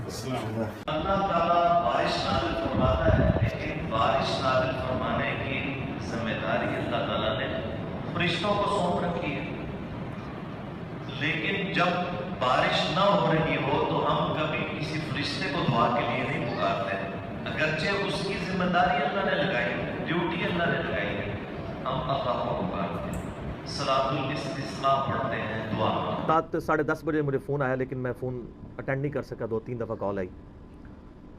اللہ تعالیٰ بارش نازل فرماتا ہے، لیکن بارش نازل فرمانے کی ذمہ داری اللہ تعالیٰ نے فرشتوں کو سونپ رکھی ہے۔ لیکن جب بارش نہ ہو رہی ہو تو ہم کبھی کسی فرشتے کو دعا کے لیے نہیں پکارتے، اگرچہ اس کی ذمہ داری اللہ نے لگائی ہے، ڈیوٹی اللہ نے لگائی ہے، ہم اللہ کو پکارتے ہیں، صلاۃ الاستسقاء پڑھتے ہیں، دعا رات 10:30 بجے مجھے فون آیا، لیکن میں فون اٹینڈ نہیں کر سکا، 2-3 دفعہ کال آئی۔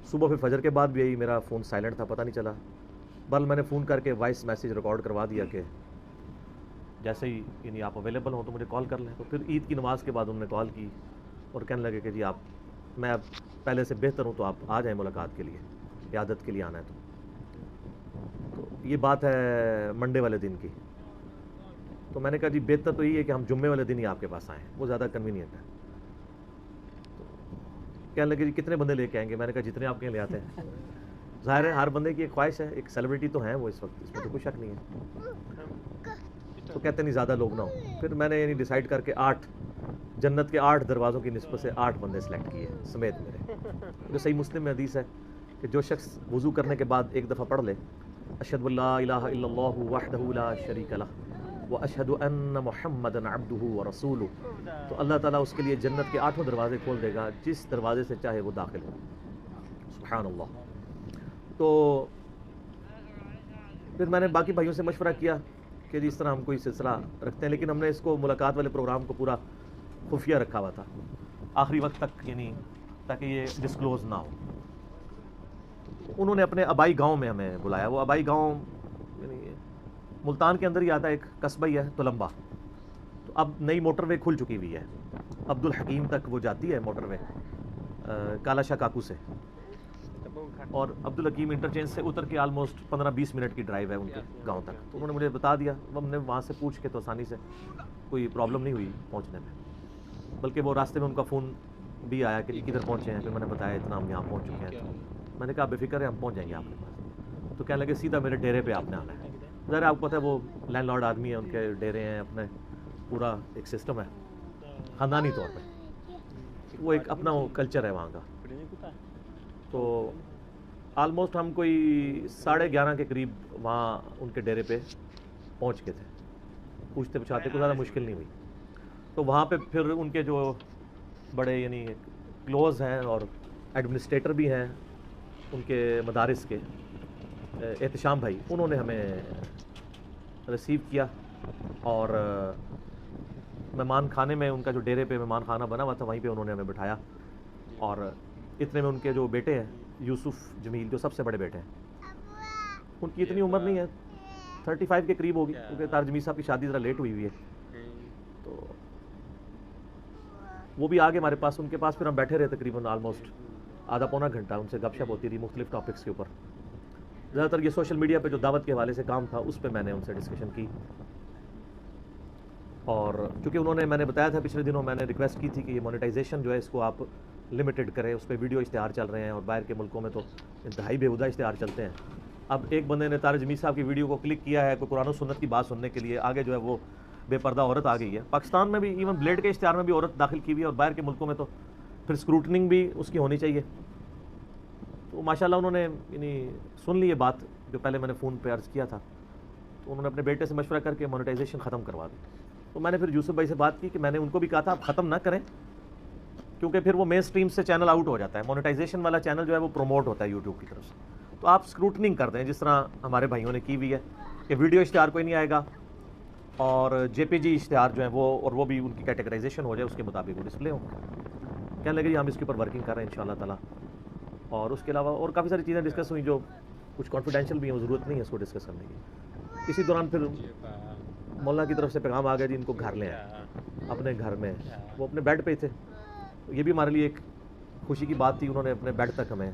صبح پھر فجر کے بعد بھی آئی، میرا فون سائلنٹ تھا، پتہ نہیں چلا۔ بل میں نے فون کر کے وائس میسیج ریکارڈ کروا دیا کہ جیسے ہی یعنی آپ اویلیبل ہوں تو مجھے کال کر لیں۔ تو پھر عید کی نماز کے بعد انہوں نے کال کی اور کہنے لگے کہ جی آپ میں اب پہلے سے بہتر ہوں تو آپ آ جائیں ملاقات کے لیے، عیادت کے لیے آنا ہے تو یہ بات ہے منڈے والے دن کی۔ تو میں نے کہا جی بہتر تو یہ ہے کہ ہم جمعے والے دن ہی آپ کے پاس آئیں، وہ زیادہ کنوینئنٹ ہے۔ کہنے لگے جی کتنے بندے لے کے آئیں گے؟ میں نے کہا جتنے آپ کے لے آتے ہیں۔ ظاہر ہے ہر بندے کی ایک خواہش ہے، ایک سیلیبریٹی تو ہیں وہ اس وقت، اس میں تو کوئی شک نہیں ہے۔ تو کہتے نہیں زیادہ لوگ نہ ہوں۔ پھر میں نے یعنی ڈیسائیڈ کر کے 8 جنت کے 8 دروازوں کی نسبت سے 8 بندے سلیکٹ کیے سمیت میرے، جو صحیح مسلم میں حدیث ہے کہ جو شخص وضو کرنے کے بعد ایک دفعہ پڑھ لے اشہد ان لا الہ الا اللہ وحدہ لا شریک لہ واشہد ان محمدا عبدہ ورسولہ، تو اللہ تعالیٰ اس کے لیے جنت کے 8 دروازے کھول دے گا، جس دروازے سے چاہے وہ داخل ہو۔ سبحان اللہ۔ تو پھر میں نے باقی بھائیوں سے مشورہ کیا کہ جی اس طرح ہم کوئی سلسلہ رکھتے ہیں، لیکن ہم نے اس کو ملاقات والے پروگرام کو پورا خفیہ رکھا ہوا تھا آخری وقت تک، یعنی تاکہ یہ ڈسکلوز نہ ہو۔ انہوں نے اپنے آبائی گاؤں میں ہمیں بلایا۔ وہ آبائی گاؤں یعنی ملتان کے اندر ہی آتا ہے، ایک قصبہ ہی ہے تلمبہ۔ تو اب نئی موٹر وے کھل چکی ہوئی ہے، عبد الحکیم تک وہ جاتی ہے موٹر وے کالا شاہ کاکو سے، اور عبد الحکیم انٹرچینج سے اتر کے آلموسٹ 15-20 منٹ کی ڈرائیو ہے ان کے گاؤں تک۔ تو انہوں نے مجھے بتا دیا، ہم نے وہاں سے پوچھ کے تو آسانی سے کوئی پرابلم نہیں ہوئی پہنچنے میں، بلکہ وہ راستے میں ان کا فون بھی آیا کہ کدھر پہنچے ہیں۔ پھر میں نے بتایا اتنا ہم یہاں پہنچ چکے ہیں۔ میں نے کہا بے فکر ہے ہم پہنچ جائیں گے آپ کے پاس۔ تو کہنے لگے سیدھا میرے ڈیرے پہ آپ نے آنا ہے۔ ظاہر آپ کو پتہ ہے وہ لینڈ لارڈ آدمی ہیں، ان کے ڈیرے ہیں، اپنے پورا ایک سسٹم ہے خاندانی طور پہ، وہ ایک اپنا کلچر ہے وہاں کا۔ تو آلموسٹ ہم کوئی 11:30 کے قریب وہاں ان کے ڈیرے پہ پہنچ گئے تھے، پوچھتے پچھاتے کوئی زیادہ مشکل نہیں ہوئی۔ تو وہاں پہ پھر ان کے جو بڑے یعنی کلوز ہیں اور ایڈمنسٹریٹر بھی ہیں ان کے مدارس کے، احتشام بھائی، انہوں نے ہمیں ریسیو کیا، اور مہمان خانے میں ان کا جو ڈیرے پہ مہمان خانہ بنا ہوا تھا وہیں پہ انہوں نے ہمیں بٹھایا۔ اور اتنے میں ان کے جو بیٹے ہیں یوسف جمیل، جو سب سے بڑے بیٹے ہیں، ان کی اتنی عمر نہیں ہے، 35 کے قریب ہوگی، کیونکہ طاہر جمیل صاحب کی شادی ذرا لیٹ ہوئی ہے۔ تو وہ بھی آگے ہمارے پاس، ان کے پاس پھر ہم بیٹھے رہے تقریباً آلموسٹ آدھا پونا گھنٹہ، ان سے گپ شپ ہوتی رہی مختلف ٹاپکس کے اوپر۔ زیادہ تر یہ سوشل میڈیا پہ جو دعوت کے حوالے سے کام تھا اس پہ میں نے ان سے ڈسکشن کی، اور چونکہ انہوں نے، میں نے بتایا تھا پچھلے دنوں میں نے ریکویسٹ کی تھی کہ یہ مونیٹائزیشن جو ہے اس کو آپ لمیٹڈ کریں، اس پہ ویڈیو اشتہار چل رہے ہیں اور باہر کے ملکوں میں تو انتہائی بے ہودہ اشتہار چلتے ہیں۔ اب ایک بندے نے طاہر جمیل صاحب کی ویڈیو کو کلک کیا ہے کوئی قرآن و سنت کی بات سننے کے لیے، آگے جو ہے وہ بے پردہ عورت آ گئی ہے۔ پاکستان میں بھی ایون بلیڈ کے اشتہار میں بھی عورت داخل کی ہوئی ہے، اور باہر کے ملکوں میں تو پھر اسکروٹننگ بھی اس کی ہونی چاہیے۔ تو ماشاءاللہ انہوں نے یعنی سن لی یہ بات جو پہلے میں نے فون پہ عرض کیا تھا، تو انہوں نے اپنے بیٹے سے مشورہ کر کے مونیٹائزیشن ختم کروا دی۔ تو میں نے پھر یوسف بھائی سے بات کی کہ میں نے ان کو بھی کہا تھا آپ ختم نہ کریں، کیونکہ پھر وہ مین سٹریم سے چینل آؤٹ ہو جاتا ہے، مونیٹائزیشن والا چینل جو ہے وہ پروموٹ ہوتا ہے یوٹیوب کی طرف سے۔ تو آپ اسکروٹننگ کر دیں جس طرح ہمارے بھائیوں نے کی ہوئی ہے کہ ویڈیو اشتہار کوئی نہیں آئے گا، اور جے پی جی اشتہار جو ہیں وہ، اور وہ بھی ان کی کیٹیگرائزیشن ہو جائے اس کے مطابق وہ ڈسپلے ہوں۔ کہنے لگے جی ہم اس کے اوپر ورکنگ کر رہے ہیں انشاءاللہ تعالیٰ۔ اور اس کے علاوہ اور کافی ساری چیزیں ڈسکس ہوئیں جو کچھ کانفیڈینشیل بھی ہیں، وہ ضرورت نہیں ہے اس کو ڈسکس کرنے کی۔ اسی دوران پھر مولانا کی طرف سے پیغام آ گیا جی ان کو گھر لیں اپنے گھر میں، وہ اپنے بیڈ پہ تھے۔ یہ بھی ہمارے لیے ایک خوشی کی بات تھی، انہوں نے اپنے بیڈ تک ہمیں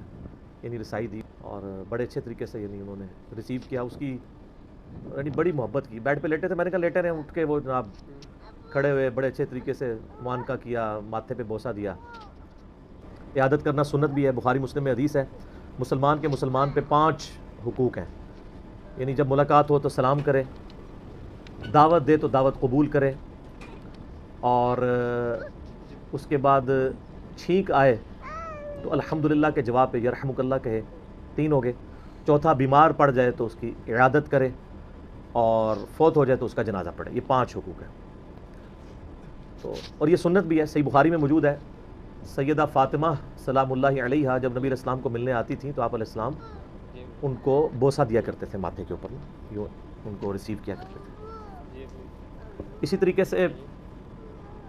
یعنی رسائی دی، اور بڑے اچھے طریقے سے یعنی انہوں نے ریسیو کیا، اس کی یعنی بڑی محبت کی۔ بیڈ پہ لیٹے تھے، میں نے کہا لیٹے رہے، اٹھ کے وہ جناب کھڑے ہوئے، بڑے اچھے طریقے سے معانقہ کیا، ماتھے پہ بوسہ دیا۔ عیادت کرنا سنت بھی ہے، بخاری مسلم میں حدیث ہے مسلمان کے مسلمان پہ 5 حقوق ہیں، یعنی جب ملاقات ہو تو سلام کرے، دعوت دے تو دعوت قبول کرے، اور اس کے بعد چھینک آئے تو الحمدللہ کے جواب پہ یرحمک اللہ کہے، 3 ہو گئے. چوتھا بیمار پڑ جائے تو اس کی عیادت کرے، اور فوت ہو جائے تو اس کا جنازہ پڑھے. یہ 5 حقوق ہیں. تو اور یہ سنت بھی ہے، صحیح بخاری میں موجود ہے. سیدہ فاطمہ سلام اللہ علیہا جب نبی علیہ السلام کو ملنے آتی تھیں تو آپ علیہ السلام ان کو بوسہ دیا کرتے تھے ماتھے کے اوپر، یوں ان کو ریسیو کیا کرتے تھے. اسی طریقے سے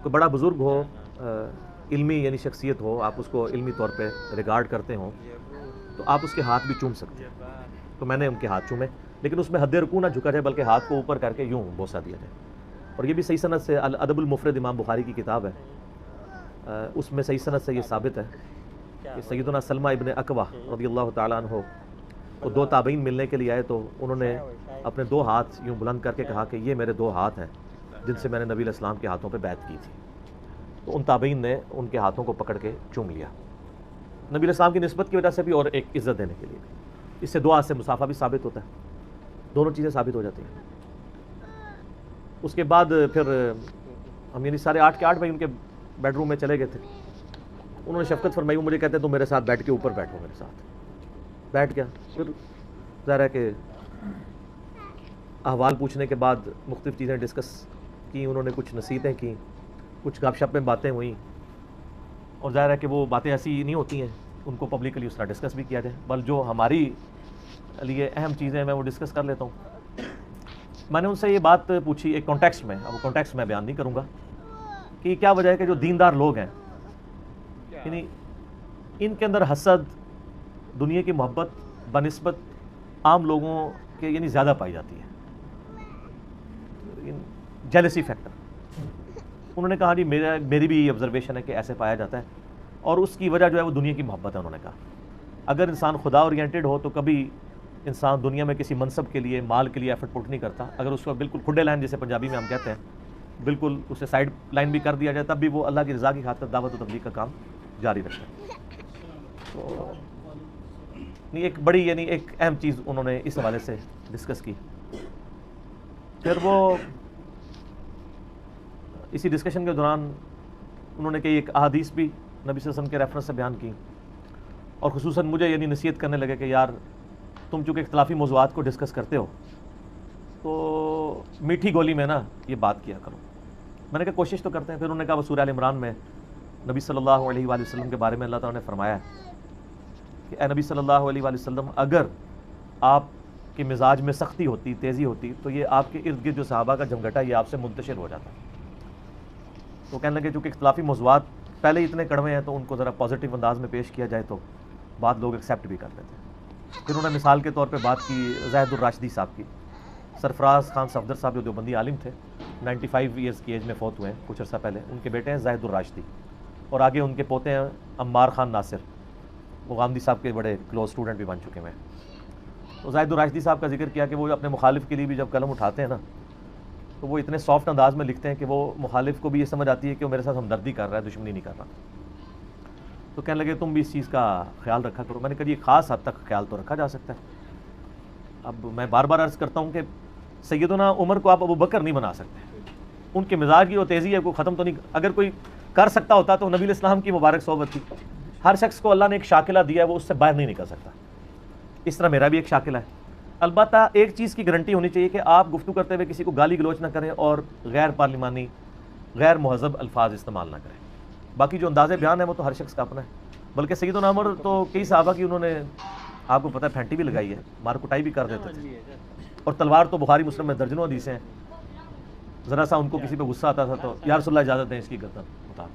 کوئی بڑا بزرگ ہو، علمی یعنی شخصیت ہو، آپ اس کو علمی طور پہ ریگارڈ کرتے ہوں تو آپ اس کے ہاتھ بھی چوم سکتے ہیں. تو میں نے ان کے ہاتھ چومے، لیکن اس میں حد رکوع نہ جھکا جائے بلکہ ہاتھ کو اوپر کر کے یوں بوسہ دیا جائے. اور یہ بھی صحیح سند سے، الادب المفرد امام بخاری کی کتاب ہے، اس میں صحیح سند سے یہ ثابت ہے کہ سیدنا سلمہ ابن اکوع رضی اللہ تعالیٰ عنہ کو 2 تابعین ملنے کے لیے آئے تو انہوں نے اپنے 2 ہاتھ یوں بلند کر کے کہا کہ یہ میرے 2 ہاتھ ہیں جن سے میں نے نبی علیہ السلام کے ہاتھوں پہ بیعت کی تھی. تو ان تابعین نے ان کے ہاتھوں کو پکڑ کے چوم لیا، نبی علیہ السلام کی نسبت کی وجہ سے بھی اور ایک عزت دینے کے لیے بھی. اس سے 2 ہاتھ سے مسافہ بھی ثابت ہوتا ہے، دونوں چیزیں ثابت ہو جاتی ہیں. اس کے بعد پھر ہم یعنی سارے 8 کے 8 بھائی ان کے بیڈ روم میں چلے گئے تھے. انہوں نے شفقت فرمائی، وہ مجھے کہتے ہیں تم میرے ساتھ بیٹھ کے اوپر بیٹھو. میرے ساتھ بیٹھ گیا. پھر ظاہر ہے کہ احوال پوچھنے کے بعد مختلف چیزیں ڈسکس کی، انہوں نے کچھ نصیحتیں کی، کچھ گپ شپ میں باتیں ہوئیں. اور ظاہر ہے کہ وہ باتیں ایسی نہیں ہوتی ہیں ان کو پبلکلی اس طرح ڈسکس بھی کیا جائے، بل جو ہماری لیے اہم چیزیں میں وہ ڈسکس کر لیتا ہوں. میں نے ان سے یہ بات پوچھی ایک کانٹیکسٹ میں، اب وہ کانٹیکسٹ میں بیان نہیں کروں گا کہ کیا وجہ ہے کہ جو دیندار لوگ ہیں یعنی ان کے اندر حسد، دنیا کی محبت بنسبت عام لوگوں کے یعنی زیادہ پائی جاتی ہے، جیلسی فیکٹر. انہوں نے کہا جی میری بھی یہ آبزرویشن ہے کہ ایسے پایا جاتا ہے، اور اس کی وجہ جو ہے وہ دنیا کی محبت ہے. انہوں نے کہا اگر انسان خدا اورینٹڈ ہو تو کبھی انسان دنیا میں کسی منصب کے لیے، مال کے لیے ایفرٹ پٹ نہیں کرتا. اگر اس کو بالکل کھڈے لائن جسے پنجابی میں ہم کہتے ہیں، بالکل اسے سائیڈ لائن بھی کر دیا جائے تب بھی وہ اللہ کی رضا کی خاطر دعوت و تبلیغ کا کام جاری رکھتا ہے. تو ایک بڑی یعنی ایک اہم چیز انہوں نے اس حوالے سے ڈسکس کی. پھر وہ اسی ڈسکشن کے دوران انہوں نے کئی ایک احادیث بھی نبی صلی اللہ علیہ وسلم کے ریفرنس سے بیان کی، اور خصوصاً مجھے یعنی نصیحت کرنے لگے کہ یار تم چونکہ اختلافی موضوعات کو ڈسکس کرتے ہو تو میٹھی گولی میں نا یہ بات کیا کرو. میں نے کہا کوشش تو کرتے ہیں. پھر انہوں نے کہا وہ سورہ ال عمران میں نبی صلی اللہ علیہ وآلہ وسلم کے بارے میں اللہ تعالیٰ نے فرمایا ہے کہ اے نبی صلی اللہ علیہ وآلہ وسلم، اگر آپ کے مزاج میں سختی ہوتی، تیزی ہوتی، تو یہ آپ کے ارد گرد جو صحابہ کا جمگھٹا یہ آپ سے منتشر ہو جاتا. تو کہنے لگے چونکہ اختلافی موضوعات پہلے ہی اتنے کڑوے ہیں تو ان کو ذرا پازیٹیو انداز میں پیش کیا جائے تو بات لوگ ایکسیپٹ بھی کر لیتے ہیں. پھر انہوں نے مثال کے طور پہ بات کی زاہد الراشدی صاحب کی. سرفراز خان صفدر صاحب جو دیوبندی عالم تھے، 95 ایئرز کی ایج میں فوت ہوئے ہیں کچھ عرصہ پہلے. ان کے بیٹے ہیں زاہد الراشدی، اور آگے ان کے پوتے ہیں عمار خان ناصر، وہ غامدی صاحب کے بڑے کلوز اسٹوڈنٹ بھی بن چکے ہیں. تو زاہد الراشدی صاحب کا ذکر کیا کہ وہ اپنے مخالف کے لیے بھی جب قلم اٹھاتے ہیں نا تو وہ اتنے سافٹ انداز میں لکھتے ہیں کہ وہ مخالف کو بھی یہ سمجھ آتی ہے کہ وہ میرے ساتھ ہمدردی کر رہا ہے، دشمنی نہیں کر رہا. تو کہنے لگے تم بھی اس چیز کا خیال رکھا کرو. میں نے کہا یہ خاص حد تک خیال تو رکھا جا سکتا ہے. اب میں بار بار عرض کرتا ہوں کہ سیدنا عمر کو آپ ابو بکر نہیں بنا سکتے. ان کے مزاج کی وہ تیزی ہے، کوئی ختم تو نہیں. اگر کوئی کر سکتا ہوتا تو نبی علیہ السلام کی مبارک صحبت تھی. ہر شخص کو اللہ نے ایک شاکلہ دیا ہے، وہ اس سے باہر نہیں نکل سکتا. اس طرح میرا بھی ایک شاکلہ ہے. البتہ ایک چیز کی گارنٹی ہونی چاہیے کہ آپ گفتگو کرتے ہوئے کسی کو گالی گلوچ نہ کریں اور غیر پارلیمانی، غیر مہذب الفاظ استعمال نہ کریں. باقی جو انداز بیان ہے وہ تو ہر شخص کا اپنا ہے. بلکہ سیدنا عمر تو کئی صحابہ کی انہوں نے آپ کو پتہ ہے پھینٹی بھی لگائی ہے، مار کٹائی بھی کر دیتے تھے. اور تلوار تو بخاری مسلم میں درجنوں حدیثیں ہیں. ذرا سا ان کو کسی پہ غصہ آتا تھا تو یا رسول اللہ اجازت دیں اس کی گردن اتار.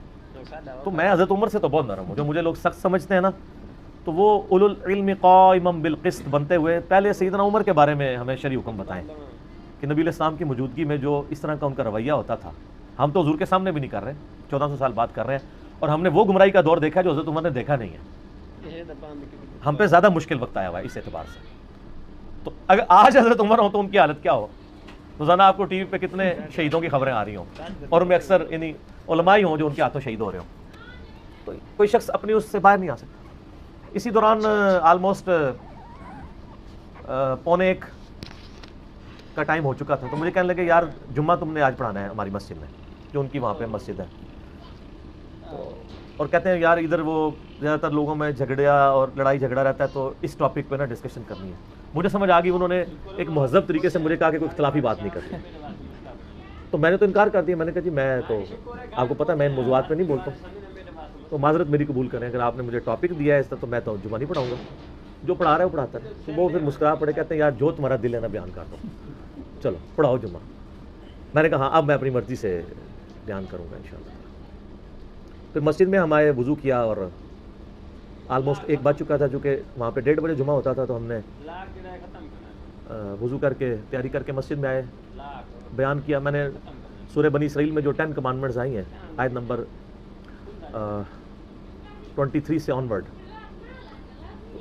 تو میں حضرت عمر سے تو بہت نرم ہوں. جو مجھے لوگ سخت سمجھتے ہیں نا تو وہ اولو العلم قائما بالقسط بنتے ہوئے پہلے سیدنا عمر کے بارے میں ہمیں شرعی حکم بتائیں کہ نبی علیہ السلام کی موجودگی میں جو اس طرح کا ان کا رویہ ہوتا تھا. ہم تو حضور کے سامنے بھی نہیں کر رہے، 1400 سال بعد کر رہے ہیں، اور ہم نے وہ گمراہی کا دور دیکھا جو حضرت عمر نے دیکھا نہیں ہے. ہم پہ زیادہ مشکل وقت آیا ہوا ہے اس اعتبار سے. تو اگر آج حضرت عمر ہوں تو ان کی حالت کیا ہو. روزانہ آپ کو ٹی وی پہ کتنے شہیدوں کی خبریں آ رہی ہوں، اور ان میں اکثر یعنی علماء ہی ہوں جو ان کے ہاتھوں شہید ہو رہے ہوں. تو کوئی شخص اپنی اس سے باہر نہیں آ سکتا. اسی دوران آلموسٹ 1:45 کا ٹائم ہو چکا تھا. تو مجھے کہنے لگے یار جمعہ تم نے آج پڑھانا ہے ہماری مسجد میں، جو ان کی وہاں پہ مسجد ہے. تو اور کہتے ہیں یار ادھر وہ زیادہ تر لوگوں میں جھگڑا اور لڑائی جھگڑا رہتا ہے تو اس ٹاپک پہ نا ڈسکشن کرنی ہے. مجھے سمجھ آ گئی, انہوں نے ایک مہذب طریقے سے مجھے کہا کہ کوئی اختلافی بات نہیں کرنی, تو میں نے تو انکار کر دیا. میں نے کہا جی میں تو آپ کو پتہ ہے میں ان موضوعات پہ نہیں بولتا ہوں, تو معذرت میری قبول کریں. اگر آپ نے مجھے ٹاپک دیا ہے اس طرح تو میں تو جمعہ نہیں پڑھاؤں گا, جو پڑھا رہا ہے وہ پڑھاتا ہے. تو وہ پھر مسکرا پڑے, کہتے ہیں یار جو تمہارا دل ہے نا بیان کر دو, چلو پڑھاؤ جمعہ. میں نے کہا ہاں اب میں اپنی مرضی سے بیان کروں گا انشاءاللہ. پھر مسجد میں ہم آئے, وضو کیا, اور آلموسٹ 1 بج چکا تھا چونکہ وہاں پہ 1:30 بجے جمعہ ہوتا تھا. تو ہم نے وضو کر کے تیاری کر کے مسجد میں آئے, بیان کیا. میں نے سورہ بنی اسرائیل میں جو 10 کمانڈمنٹس آئی ہیں آیت نمبر 23 سے آن ورڈ,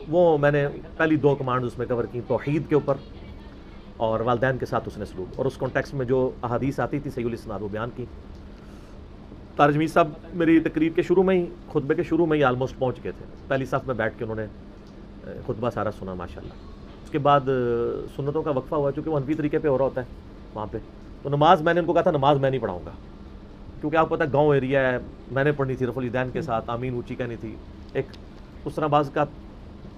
وہ میں نے پہلی 2 کمانڈ اس میں کور کی, توحید کے اوپر اور والدین کے ساتھ حسن سلوک, اور اس کانٹیکسٹ میں جو احادیث آتی تھی صحیح الاسناد وہ بیان کی. طارق جمیل صاحب میری تقریر کے شروع میں ہی, خطبے کے شروع میں ہی آلموسٹ پہنچ گئے تھے. پہلی صف میں بیٹھ کے انہوں نے خطبہ سارا سنا ماشاءاللہ. اس کے بعد سنتوں کا وقفہ ہوا, چونکہ وہ حنفی طریقے پہ ہو رہا ہوتا ہے وہاں پہ. تو نماز میں نے ان کو کہا تھا نماز میں نہیں پڑھاؤں گا, کیونکہ آپ کو پتہ ہے گاؤں ایریا ہے, میں نے پڑھنی تھی رفع الیدین کے ساتھ, آمین اونچی کہنی تھی. ایک اس طرح بعض کا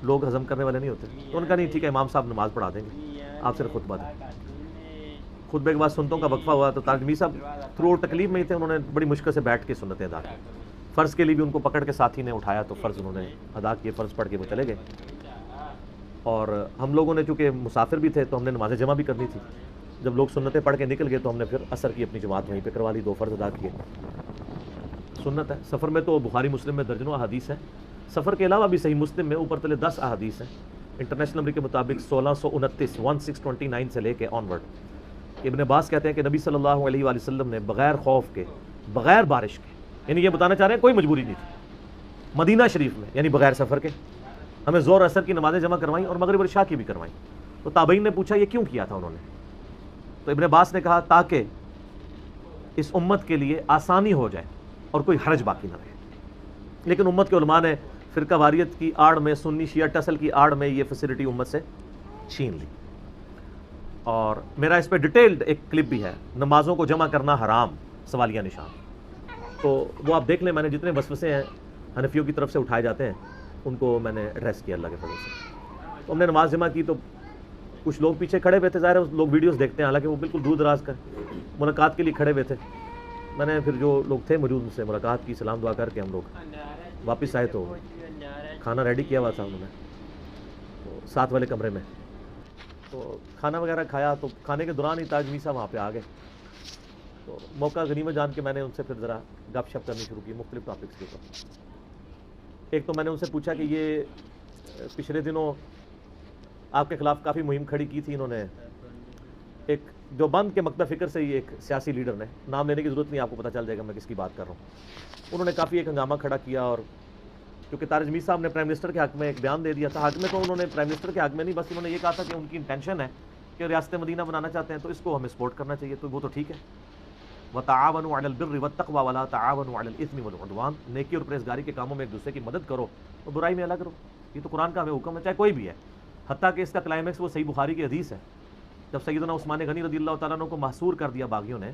لوگ ہضم کرنے والے نہیں ہوتے, تو ان کا نہیں, ٹھیک ہے امام صاحب نماز پڑھا دیں گے, آپ صرف خطبہ دیں. خطبے کے بعد سنتوں کا وقفہ ہوا, تو طارق جمیل صاحب تھرو تکلیف میں ہی تھے. انہوں نے بڑی مشکل سے بیٹھ کے سنتیں ادا کی. فرض کے لیے بھی ان کو پکڑ کے ساتھی نے اٹھایا, تو فرض انہوں نے ادا کیے, فرض پڑھ کے وہ چلے گئے. اور ہم لوگوں نے چونکہ مسافر بھی تھے تو ہم نے نماز جمع بھی کرنی تھی. جب لوگ سنتیں پڑھ کے نکل گئے تو ہم نے پھر عصر کی اپنی جماعت وہیں پہ کروا لی, 2 فرض ادا کیے. سنت ہے. سفر میں تو بخاری مسلم میں درجنوں احادیث ہیں. سفر کے علاوہ بھی صحیح مسلم میں اوپر تلے 10 احادیث ہیں انٹرنیشنل نمبر کے مطابق 1629 سے لے کے آن ورڈ. ابن عباس کہتے ہیں کہ نبی صلی اللہ علیہ وآلہ وسلم نے بغیر خوف کے, بغیر بارش کے, یعنی یہ بتانا چاہ رہے ہیں کوئی مجبوری نہیں تھی, مدینہ شریف میں یعنی بغیر سفر کے ہمیں زور اثر کی نمازیں جمع کروائیں اور مغرب اور عشاء کی بھی کروائیں. تو تابعین نے پوچھا یہ کیوں کیا تھا انہوں نے, تو ابن عباس نے کہا تاکہ اس امت کے لیے آسانی ہو جائے اور کوئی حرج باقی نہ رہے. لیکن امت کے علماء نے فرقہ واریت کی آڑ میں, سنی شیعہ ٹسل کی آڑ میں یہ فیسلٹی امت سے چھین لی. اور میرا اس پہ ڈیٹیلڈ ایک کلپ بھی ہے, نمازوں کو جمع کرنا حرام سوالیہ نشان. تو وہ آپ دیکھ لیں, میں نے جتنے وسوسے ہیں حنفیوں کی طرف سے اٹھائے جاتے ہیں ان کو میں نے ایڈریس کیا اللہ کے فضل سے. تو ہم نے نماز جمع کی, تو کچھ لوگ پیچھے کھڑے ہوئے تھے, ظاہر ہے لوگ ویڈیوز دیکھتے ہیں, حالانکہ وہ بالکل دور دراز کر ملاقات کے لیے کھڑے ہوئے تھے. میں نے پھر جو لوگ تھے موجود ان سے ملاقات کی, سلام دعا کر کے ہم لوگ واپس آئے. تو کھانا ریڈی کیا ہوا تھا انہوں نے, تو ساتھ والے کمرے میں, تو کھانا وغیرہ کھایا. تو کھانے کے دوران ہی تاج جمیل صاحب وہاں پہ آ گئے. تو موقع غنیمت جان کے میں نے ان سے پھر ذرا گپ شپ کرنی شروع کی مختلف ٹاپکس کے اوپر. ایک تو میں نے ان سے پوچھا کہ یہ پچھلے دنوں آپ کے خلاف کافی مہم کھڑی کی تھی انہوں نے, ایک دیوبند کے مکتب فکر سے ہی ایک سیاسی لیڈر نے, نام لینے کی ضرورت نہیں, آپ کو پتہ چل جائے گا میں کس کی بات کر رہا ہوں. انہوں نے کافی ایک ہنگامہ کھڑا کیا, اور کیونکہ طارق جمیل صاحب نے پرائم منسٹر کے حق میں ایک بیان دے دیا تھا. حق میں تو انہوں نے پرائم منسٹر کے حق میں نہیں, بس انہوں نے یہ کہا تھا کہ ان کی انٹینشن ہے کہ ریاست مدینہ بنانا چاہتے ہیں, تو اس کو ہمیں سپورٹ کرنا چاہیے. تو وہ تو ٹھیک ہے. وَتَعَاوَنُوا عَلَى الْبِرِّ وَالتَّقْوَىٰ وَلَا تَعَاوَنُوا عَلَى الْإِثْمِ وَالْعُدْوَانِ, نیکی اور پرہیزگاری کے کاموں میں ایک دوسرے کی مدد کرو اور برائی میں الگ رہو. یہ تو قرآن کا ہمیں حکم ہے, چاہے کوئی بھی ہے. حتیٰ کہ اس کا کلائمیکس وہ صحیح بخاری کی حدیث ہے, جب سیدنا عثمان غنی رضی اللہ تعالیٰ عنہ کو محصور کر دیا باغیوں نے,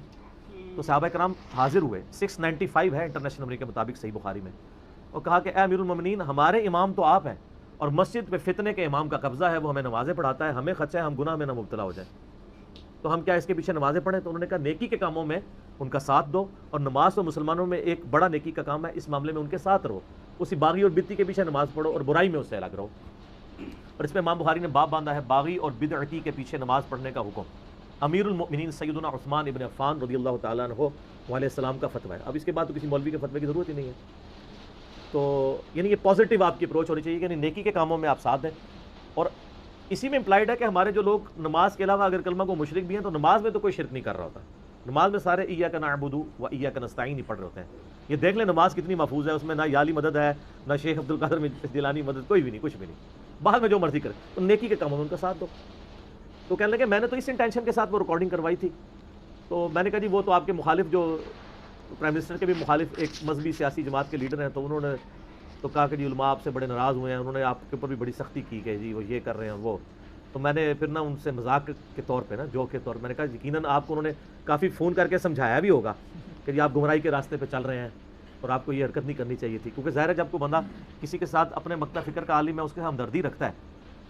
تو صحابہ کرام حاضر ہوئے. 695 ہے انٹرنیشنل نمبر کے مطابق صحیح بخاری میں, اور کہا کہ اے امیر المومنین, ہمارے امام تو آپ ہیں, اور مسجد پہ فتنے کے امام کا قبضہ ہے, وہ ہمیں نمازیں پڑھاتا ہے, ہمیں خدشہ ہے ہم گناہ میں نہ مبتلا ہو جائیں, تو ہم کیا اس کے پیچھے نمازیں پڑھیں. تو انہوں نے کہا نیکی کے کاموں میں ان کا ساتھ دو, اور نماز تو مسلمانوں میں ایک بڑا نیکی کا کام ہے, اس معاملے میں ان کے ساتھ رہو. اسی باغی اور بدعتی کے پیچھے نماز پڑھو اور برائی میں اس سے الگ رہو. اور اس میں امام بخاری نے باب باندھا ہے باغی اور بدعتی کے پیچھے نماز پڑھنے کا حکم. امیر المؤمنین سیدنا عثمان ابن عفان رضی اللہ تعالیٰ عنہ علیہ السلام کا فتویٰ ہے. اب اس کے بعد تو کسی مولوی کے فتوے کی ضرورت ہی نہیں ہے. تو یعنی یہ پازیٹیو آپ کی اپروچ ہونی چاہیے کہ نیکی کے کاموں میں آپ ساتھ دیں. اور اسی میں امپلائڈ ہے کہ ہمارے جو لوگ نماز کے علاوہ اگر کلمہ کو مشرک بھی ہیں, تو نماز میں تو کوئی شرک نہیں کر رہا ہوتا. نماز میں سارے ایاک نعبد و ایاک نستعین ہی پڑھ رہے ہوتے ہیں. یہ دیکھ لیں نماز کتنی محفوظ ہے, اس میں نہ یالی مدد ہے, نہ شیخ عبد القادر جیلانی مدد, کوئی بھی نہیں, کچھ بھی نہیں. بعد میں جو مرضی کرے, تو نیکی کے کاموں میں ان کا ساتھ دو. تو کہنے لگے میں نے تو اس انٹینشن کے ساتھ وہ ریکارڈنگ کروائی تھی. تو میں نے کہا جی وہ تو آپ کے مخالف, جو پرائم منسٹر کے بھی مخالف ایک مذہبی سیاسی جماعت کے لیڈر ہیں, تو انہوں نے تو کہا کہ جی علماء آپ سے بڑے ناراض ہوئے ہیں, انہوں نے آپ کے اوپر بھی بڑی سختی کی کہ جی وہ یہ کر رہے ہیں وہ. تو میں نے پھر نا ان سے مذاق کے طور پہ, نا جوک کے طور پہ, میں نے کہا یقیناً آپ کو انہوں نے کافی فون کر کے سمجھایا بھی ہوگا کہ جی آپ گمراہی کے راستے پہ چل رہے ہیں, اور آپ کو یہ حرکت نہیں کرنی چاہیے تھی، کیونکہ ظاہر ہے جب کوئی بندہ کسی کے ساتھ اپنے مقطع فکر کا عالم ہے، اس کے ساتھ ہمدردی رکھتا ہے،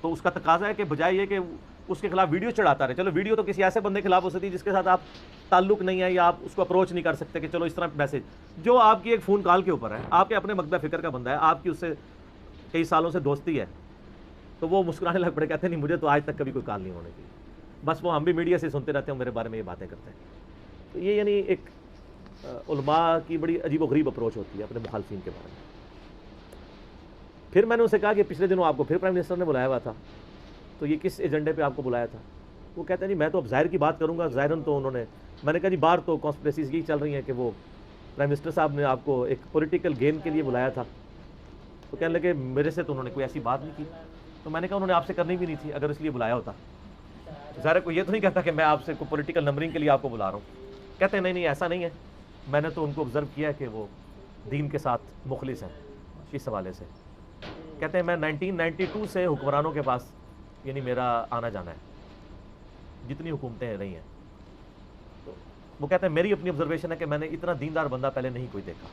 تو اس کا تقاضا ہے کہ بجائے یہ کہ اس کے خلاف ویڈیو چڑھاتا رہے. چلو ویڈیو تو کسی ایسے بندے کے خلاف ہو سکتی ہے جس کے ساتھ آپ تعلق نہیں ہے، یا آپ اس کو اپروچ نہیں کر سکتے کہ چلو اس طرح میسج. جو آپ کی ایک فون کال کے اوپر ہے، آپ کے اپنے مقطع فکر کا بندہ ہے، آپ کی اس سے کئی سالوں سے دوستی ہے، تو وہ مسکرانے لگ پڑے، کہتے ہیں نہیں مجھے تو آج تک کبھی کوئی کال نہیں ہونے کی، بس وہ ہم بھی میڈیا سے سنتے رہتے ہیں، میرے بارے میں یہ باتیں کرتے ہیں. تو یہ یعنی ایک علماء کی بڑی عجیب و غریب اپروچ ہوتی ہے اپنے مخالفین کے بارے میں. پھر میں نے ان سے کہا کہ پچھلے دنوں آپ کو پھر پرائم منسٹر نے بلایا ہوا تھا، تو یہ کس ایجنڈے پہ آپ کو بلایا تھا؟ وہ کہتے ہیں جی میں تو اب ظاہر کی بات کروں گا، ظاہراً تو انہوں نے، میں نے کہا جی باہر تو کانسپریسیز یہی چل رہی ہیں کہ وہ پرائم منسٹر صاحب نے آپ کو ایک پولیٹیکل گین کے لیے بلایا تھا. تو کہنے لگے میرے سے تو انہوں نے کوئی ایسی بات نہیں کی. تو میں نے کہا انہوں نے آپ سے کرنی بھی نہیں تھی اگر اس لیے بلایا ہوتا. ظاہر کوئی یہ تو نہیں کہتا کہ میں آپ سے کوئی پولیٹیکل نمبرنگ کے لیے آپ کو بلا رہا ہوں. کہتے ہیں نہیں ایسا نہیں ہے، میں نے تو ان کو آبزرو کیا کہ وہ دین کے ساتھ مخلص ہیں اس حوالے سے. کہتے ہیں میں 1992 سے حکمرانوں کے پاس یعنی میرا آنا جانا ہے، جتنی حکومتیں رہی ہیں. تو وہ کہتے ہیں میری اپنی آبزرویشن ہے کہ میں نے اتنا دیندار بندہ پہلے نہیں کوئی دیکھا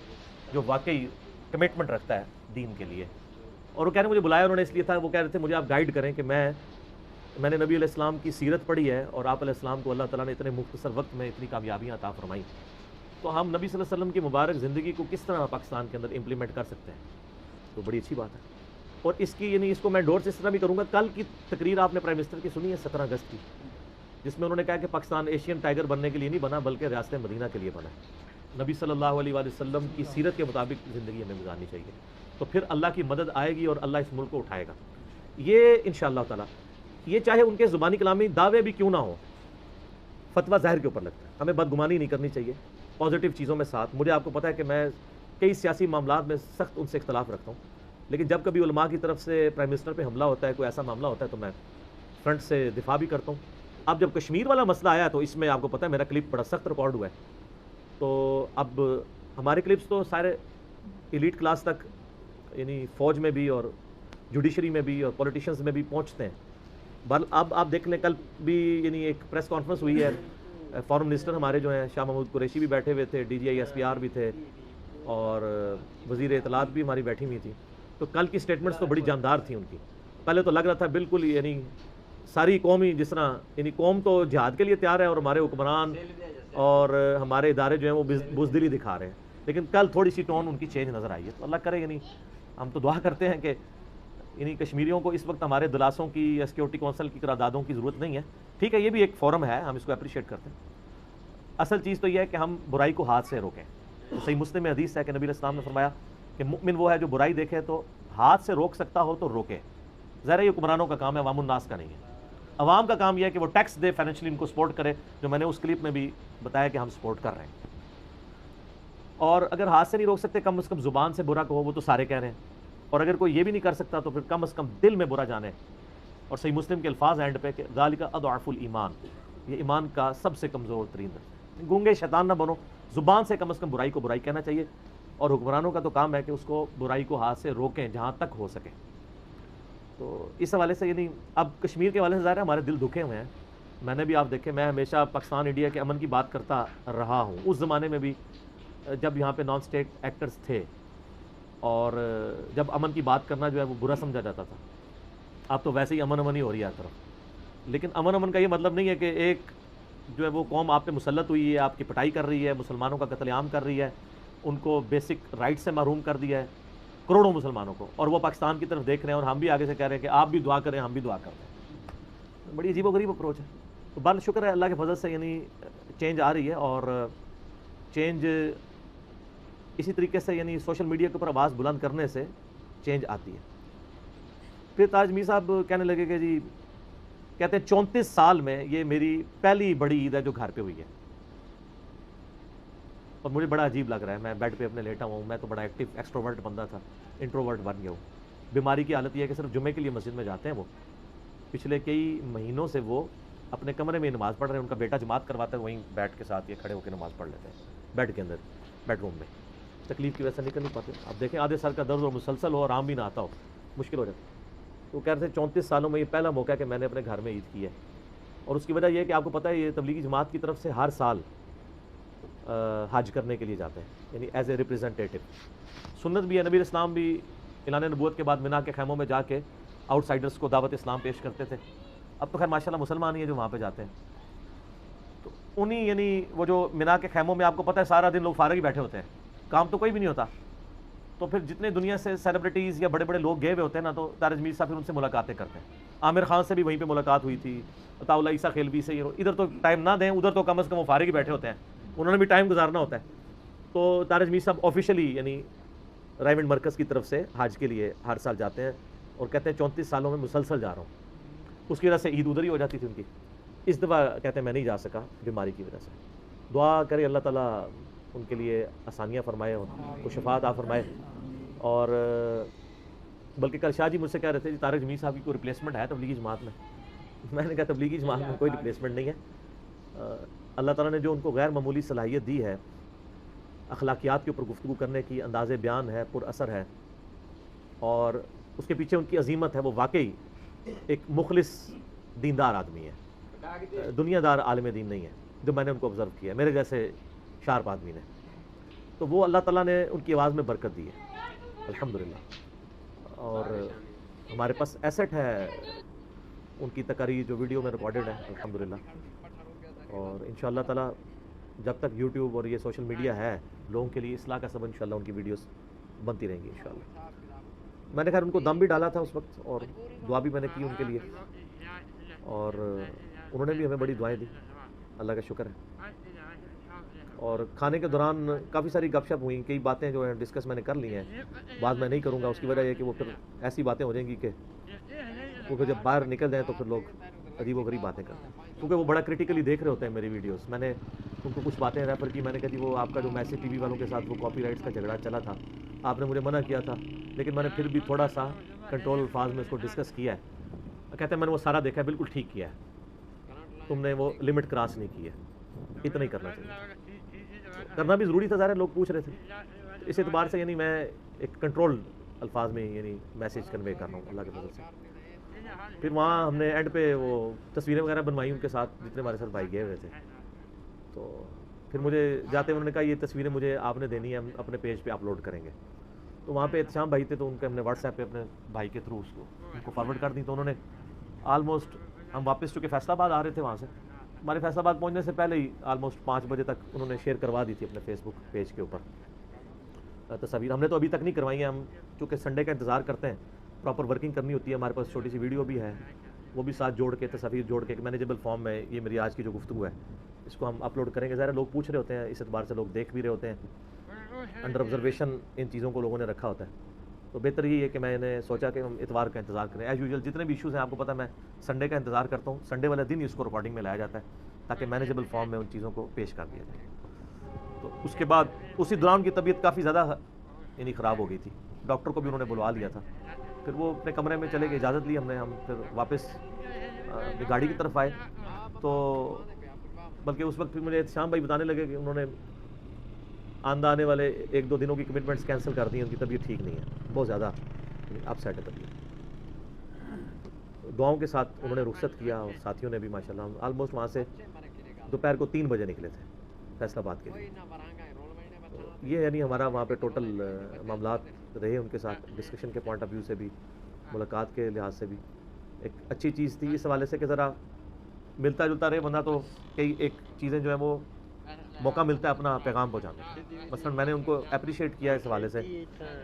جو واقعی کمٹمنٹ رکھتا ہے دین کے لیے. اور وہ کہہ رہے مجھے بلایا انہوں نے اس لیے تھا، وہ کہہ رہے تھے مجھے آپ گائیڈ کریں کہ میں نے نبی علیہ السلام کی سیرت پڑھی ہے، اور آپ علیہ السلام کو اللہ تعالیٰ نے اتنے مختصر وقت میں اتنی کامیابیاں عطا فرمائی، تو ہم نبی صلی اللہ علیہ وسلم کی مبارک زندگی کو کس طرح پاکستان کے اندر امپلیمنٹ کر سکتے ہیں. تو بڑی اچھی بات ہے. اور اس کی یعنی اس کو میں انڈورس اس طرح بھی کروں گا. کل کی تقریر آپ نے پرائم منسٹر کی سنی ہے 17 اگست کی، جس میں انہوں نے کہا کہ پاکستان ایشین ٹائگر بننے کے لیے نہیں بنا بلکہ ریاست مدینہ کے لیے بنا. نبی صلی اللہ علیہ وآلہ وسلم کی سیرت کے مطابق زندگی ہمیں گزارنی چاہیے، تو پھر اللہ کی مدد آئے گی اور اللہ اس ملک کو اٹھائے گا. یہ انشاءاللہ تعالیٰ، یہ چاہے ان کے زبانی کلامی دعوے بھی کیوں نہ ہوں، فتویٰ ظاہر کے اوپر لگتا ہے. ہمیں بدگمانی نہیں کرنی چاہیے، پازیٹیو چیزوں میں ساتھ. مجھے آپ کو پتہ ہے کہ میں کئی سیاسی معاملات میں سخت ان سے اختلاف رکھتا ہوں، لیکن جب کبھی علماء کی طرف سے پرائم منسٹر پہ حملہ ہوتا ہے، کوئی ایسا معاملہ ہوتا ہے، تو میں فرنٹ سے دفاع بھی کرتا ہوں. اب جب کشمیر والا مسئلہ آیا تو اس میں آپ کو پتہ ہے میرا کلپ بڑا سخت ریکارڈ ہوا ہے. تو اب ہمارے کلپس تو سارے ایلیٹ کلاس تک یعنی فوج میں بھی اور جوڈیشری میں بھی اور پولیٹیشنز میں بھی پہنچتے ہیں. اب آپ دیکھ لیں، کل بھی یعنی ایک پریس کانفرنس ہوئی ہے، فارن منسٹر ہمارے جو ہیں شاہ محمود قریشی بھی بیٹھے ہوئے تھے، D G I S P R بھی تھے، اور وزیر اطلاعات بھی ہماری بیٹھی ہوئی تھی. تو کل کی سٹیٹمنٹس تو بڑی جاندار تھیں ان کی. پہلے تو لگ رہا تھا بالکل یعنی ساری قوم ہی جس طرح یعنی قوم تو جہاد کے لیے تیار ہے اور ہمارے حکمران اور ہمارے ادارے جو ہیں وہ بزدلی دکھا رہے ہیں. لیکن کل تھوڑی سی ٹون ان کی چینج نظر آئی ہے. تو اللہ کرے یعنی ہم تو دعا کرتے ہیں کہ یعنی کشمیریوں کو اس وقت ہمارے دلاسوں کی یا سیکورٹی کونسل کی قراردادوں کی ضرورت نہیں ہے. ٹھیک ہے، یہ بھی ایک فورم ہے، ہم اس کو اپریشیٹ کرتے ہیں. اصل چیز تو یہ ہے کہ ہم برائی کو ہاتھ سے روکیں. تو صحیح مسلم میں حدیث ہے کہ نبی علیہ السلام نے فرمایا کہ مؤمن وہ ہے جو برائی دیکھے تو ہاتھ سے روک سکتا ہو تو روکے. ظاہر یہ حکمرانوں کا کام ہے، عوام الناس کا نہیں ہے. عوام کا کام یہ ہے کہ وہ ٹیکس دے، فائنینشلی ان کو سپورٹ کرے، جو میں نے اس کلپ میں بھی بتایا کہ ہم سپورٹ کر رہے ہیں. اور اگر ہاتھ سے نہیں روک سکتے، کم از کم زبان سے برا کہو، وہ تو سارے کہہ رہے ہیں. اور اگر کوئی یہ بھی نہیں کر سکتا تو پھر کم از کم دل میں برا جانے. اور صحیح مسلم کے الفاظ اینڈ پہ کہ ذالک اضعف الایمان، یہ ایمان کا سب سے کمزور ترین درجہ. گونگے شیطان نہ بنو، زبان سے کم از کم برائی کو برائی کہنا چاہیے. اور حکمرانوں کا تو کام ہے کہ اس کو برائی کو ہاتھ سے روکیں جہاں تک ہو سکے. تو اس حوالے سے یعنی اب کشمیر کے حوالے سے ظاہر ہے ہمارے دل دکھے ہوئے ہیں. میں نے بھی آپ دیکھیں، میں ہمیشہ پاکستان انڈیا کے امن کی بات کرتا رہا ہوں. اس زمانے میں بھی جب یہاں پہ نان اسٹیٹ ایکٹرز تھے اور جب امن کی بات کرنا جو ہے وہ برا سمجھا جاتا تھا. اب تو ویسے ہی امن ہی ہو رہی ہے ہر طرف. لیکن امن کا یہ مطلب نہیں ہے کہ ایک جو ہے وہ قوم آپ پہ مسلط ہوئی ہے، آپ کی پٹائی کر رہی ہے، مسلمانوں کا قتل عام کر رہی ہے، ان کو بیسک رائٹ سے محروم کر دیا ہے کروڑوں مسلمانوں کو، اور وہ پاکستان کی طرف دیکھ رہے ہیں اور ہم بھی آگے سے کہہ رہے ہیں کہ آپ بھی دعا کریں، ہم بھی دعا کر رہے ہیں. بڑی عجیب و غریب اپروچ ہے. تو بال شکر ہے اللہ کے فضل سے یعنی چینج آ رہی ہے، اور چینج اسی طریقے سے یعنی سوشل میڈیا کے اوپر آواز بلند کرنے سے چینج آتی ہے. پھر تاج میر صاحب کہنے لگے کہ جی کہتے ہیں 34 سال میں یہ میری پہلی بڑی عید ہے جو گھر پہ ہوئی ہے. اور مجھے بڑا عجیب لگ رہا ہے، میں بیڈ پہ اپنے لیٹا ہوں. میں تو بڑا ایکٹیو ایکسٹروورٹ بندہ تھا، انٹروورٹ بن گیا ہوں. بیماری کی حالت یہ ہے کہ صرف جمعے کے لیے مسجد میں جاتے ہیں. وہ پچھلے کئی مہینوں سے وہ اپنے کمرے میں نماز پڑھ رہے ہیں. ان کا بیٹا جماعت کرواتا ہے، وہیں بیٹھ کے ساتھ یہ کھڑے ہو کے نماز پڑھ لیتے ہیں بیڈ کے اندر، بیڈ روم میں. تکلیف کی وجہ سے نکل نہیں پاتے. اب دیکھیں آدھے سر کا درد اور مسلسل ہو، آرام بھی نہ آتا ہو، مشکل ہو جاتا. تو کہہ رہے تھے 34 سالوں میں یہ پہلا موقع ہے کہ میں نے اپنے گھر میں عید کی ہے. اور اس کی وجہ یہ ہے کہ آپ کو پتہ ہے یہ تبلیغی جماعت کی طرف سے ہر سال حج کرنے کے لیے جاتے ہیں، یعنی ایز اے ریپریزنٹیٹو. سنت بھی ہے، نبی اسلام بھی اعلان نبوت کے بعد منا کے خیموں میں جا کے آؤٹ سائڈرس کو دعوت اسلام پیش کرتے تھے. اب تو خیر ماشاءاللہ مسلمان ہی ہیں جو وہاں پہ جاتے ہیں. تو انہی یعنی وہ جو منا کے خیموں میں آپ کو پتہ ہے سارا دن لوگ فارغ ہی بیٹھے ہوتے ہیں، کام تو کوئی بھی نہیں ہوتا. تو پھر جتنے دنیا سے سیلیبریٹیز یا بڑے بڑے لوگ گئے ہوئے ہوتے ہیں نا، تو طارق جمیل صاحب پھر ان سے ملاقاتیں کرتے ہیں. عامر خان سے بھی وہیں پہ ملاقات ہوئی تھی، عطا اللہ عیسیٰ خیلوی سے. ادھر تو ٹائم نہ دیں، ادھر تو کم از کم وہ فارغ ہی بیٹھے ہوتے ہیں، انہوں نے بھی ٹائم گزارنا ہوتا ہے. تو طارق جمیل صاحب آفیشلی یعنی رائمنڈ مرکز کی طرف سے حج کے لیے ہر سال جاتے ہیں، اور کہتے ہیں 34 سالوں میں مسلسل جا رہا ہوں. اس کی وجہ سے عید ادھر ہی ہو جاتی تھی ان کی. اس دفعہ کہتے ہیں میں نہیں جا سکا بیماری کی وجہ سے. دعا کرے اللہ تعالیٰ ان کے لیے آسانیاں فرمائے، ان کو شفا عطا فرمائے. اور بلکہ کل شاہ جی مجھ سے کہہ رہے تھے جی طارق جمیل صاحب کی کوئی ریپلیسمنٹ ہے تبلیغی جماعت میں؟ میں نے کہا تبلیغی جماعت میں کوئی ریپلیسمنٹ نہیں ہے. اللہ تعالیٰ نے جو ان کو غیر معمولی صلاحیت دی ہے، اخلاقیات کے اوپر گفتگو کرنے کی، انداز بیان ہے، پر اثر ہے، اور اس کے پیچھے ان کی عظیمت ہے. وہ واقعی ایک مخلص دیندار آدمی ہے، دنیا دار عالم دین نہیں ہے جو میں نے ان کو آبزرو کیا ہے، میرے جیسے شارپ آدمی نے. تو وہ اللہ تعالیٰ نے ان کی آواز میں برکت دی ہے الحمدللہ. اور ہمارے پاس ایسٹ ہے ان کی تقاریر جو ویڈیو میں ریکارڈڈ ہے الحمدللہ. اور انشاءاللہ تعالیٰ جب تک یوٹیوب اور یہ سوشل میڈیا ہے لوگوں کے لیے اصلاح کا سبب انشاءاللہ ان کی ویڈیوز بنتی رہیں گی انشاءاللہ. میں نے خیر ان کو دم بھی ڈالا تھا اس وقت، اور دعا بھی میں نے کی ان کے لیے، اور انہوں نے بھی ہمیں بڑی دعائیں دی، اللہ کا شکر ہے. اور کھانے کے دوران کافی ساری گپ شپ ہوئیں، کئی باتیں جو ہیں ڈسکس میں نے کر لی ہیں. بات میں نہیں کروں گا، اس کی وجہ یہ کہ وہ پھر ایسی باتیں ہو جائیں گی کہ وہ پھر جب باہر نکل جائیں تو پھر لوگ عجیب و غریب باتیں کرتے ہیں، کیونکہ وہ بڑا کرٹیکلی دیکھ رہے ہوتے ہیں میری ویڈیوز. میں نے ان کو کچھ باتیں ریفر کی. میں نے کہا جی وہ آپ کا جو میسج ٹی وی والوں کے ساتھ وہ کاپی رائٹس کا جھگڑا چلا تھا، آپ نے مجھے منع کیا تھا، لیکن میں نے پھر بھی تھوڑا سا کنٹرول الفاظ میں اس کو ڈسکس کیا ہے. کہتے ہیں میں نے وہ سارا دیکھا ہے، بالکل ٹھیک کیا ہے، تم نے وہ لمٹ کراس نہیں کی ہے، اتنا ہی کرنا چاہیے. کرنا بھی ضروری تھا، ظاہر ہے لوگ پوچھ رہے تھے. اس اعتبار سے یعنی میں ایک کنٹرول الفاظ میں یعنی میسیج کنوے کر رہا ہوں اللہ کے فضل سے. پھر وہاں ہم نے اینڈ پہ وہ تصویریں وغیرہ بنوائی ان کے ساتھ جتنے ہمارے ساتھ بھائی گئے ہوئے تھے. تو پھر مجھے جاتے انہوں نے کہا یہ تصویریں مجھے آپ نے دینی ہے، ہم اپنے پیج پہ اپلوڈ کریں گے. تو وہاں پہ احتشام بھائی تھے، تو ان کے ہم نے واٹس ایپ پہ اپنے بھائی کے تھرو اس کو ان کو فارورڈ کر دی. تو انہوں نے آلموسٹ، ہم واپس چونکہ فیصل آباد آ رہے تھے وہاں سے، ہمارے فیصل آباد پہنچنے سے پہلے ہی آلموسٹ 5 بجے تک انہوں نے شیئر کروا دی تھی اپنے فیس بک پیج کے اوپر تصاویر. ہم نے تو ابھی تک نہیں کروائی ہیں، ہم چونکہ سنڈے کا انتظار کرتے ہیں، پراپر ورکنگ کرنی ہوتی ہے. ہمارے پاس چھوٹی سی ویڈیو بھی ہے، وہ بھی ساتھ جوڑ کے تصاویر جوڑ کے ایک مینیجیبل فارم میں یہ میری آج کی جو گفتگو ہے اس کو ہم اپلوڈ کریں گے. ظاہر لوگ پوچھ رہے ہوتے ہیں، اس اعتبار سے لوگ دیکھ بھی رہے ہوتے ہیں، انڈر آبزرویشن ان چیزوں کو لوگوں نے رکھا ہوتا ہے. تو بہتر یہ ہے کہ میں نے سوچا کہ ہم اتوار کا انتظار کریں. ایز یوزول جتنے بھی ایشوز ہیں آپ کو پتہ ہے میں سنڈے کا انتظار کرتا ہوں، سنڈے والے دن ہی اس کو ریکارڈنگ میں لایا جاتا ہے تاکہ مینیجیبل فارم میں ان چیزوں کو پیش کر دیا جائے. تو اس کے بعد اسی دوران کی طبیعت کافی زیادہ یعنی خراب ہو گئی تھی، ڈاکٹر کو بھی انہوں نے بلوا لیا تھا. پھر وہ اپنے کمرے میں چلے گئے، اجازت لی ہم نے. ہم پھر واپس گاڑی کی طرف آئے تو بلکہ اس وقت پھر مجھے احتشام بھائی بتانے لگے کہ انہوں نے آنے والے 1-2 دنوں کی کمٹمنٹس کینسل کر دی ہیں، ان کی طبیعت ٹھیک نہیں ہے، بہت زیادہ اپ سیٹ ہے طبیعت. دعاؤں کے ساتھ انہوں نے رخصت کیا، اور ساتھیوں نے بھی ماشاءاللہ. ہم آلموسٹ وہاں سے دوپہر کو 3 بجے نکلے تھے فیصل آباد کے لیے. یہ یعنی ہمارا وہاں پہ ٹوٹل معاملات رہے ان کے ساتھ، ڈسکشن کے پوائنٹ آف ویو سے بھی، ملاقات کے لحاظ سے بھی ایک اچھی چیز تھی اس حوالے سے کہ ذرا ملتا جلتا رہے بندہ. تو کئی ایک چیزیں جو ہیں وہ موقع ملتا ہے اپنا پیغام پہنچانے. مثلا میں نے ان کو اپریشیٹ کیا اس حوالے سے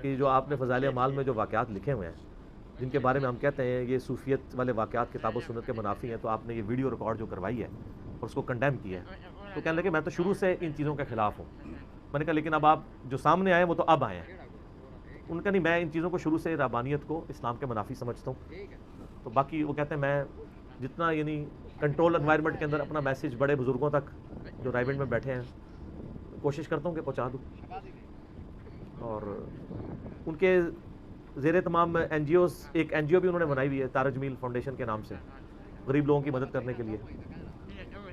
کہ جو آپ نے فضائل اعمال میں جو واقعات لکھے ہوئے ہیں جن کے بارے میں ہم کہتے ہیں یہ صوفیت والے واقعات کتاب و سنت کے منافی ہیں، تو آپ نے یہ ویڈیو ریکارڈ جو کروائی ہے اور اس کو کنڈیم کیا ہے. تو کہنے لگے میں تو شروع سے ان چیزوں کے خلاف ہوں. میں نے کہا لیکن اب آپ جو سامنے آئے وہ تو اب آئے ہیں. ان کا نہیں، میں ان چیزوں کو شروع سے رہبانیت کو اسلام کے منافی سمجھتا ہوں. تو باقی وہ کہتے ہیں میں جتنا یعنی کنٹرول انوائرمنٹ کے اندر اپنا میسیج بڑے بزرگوں تک جو رائیونڈ میں بیٹھے ہیں کوشش کرتا ہوں کہ پہنچا دوں. اور ان کے زیر تمام این جی اوز، ایک این جی او بھی انہوں نے بنائی ہوئی ہے طارق جمیل فاؤنڈیشن کے نام سے، غریب لوگوں کی مدد کرنے کے لیے.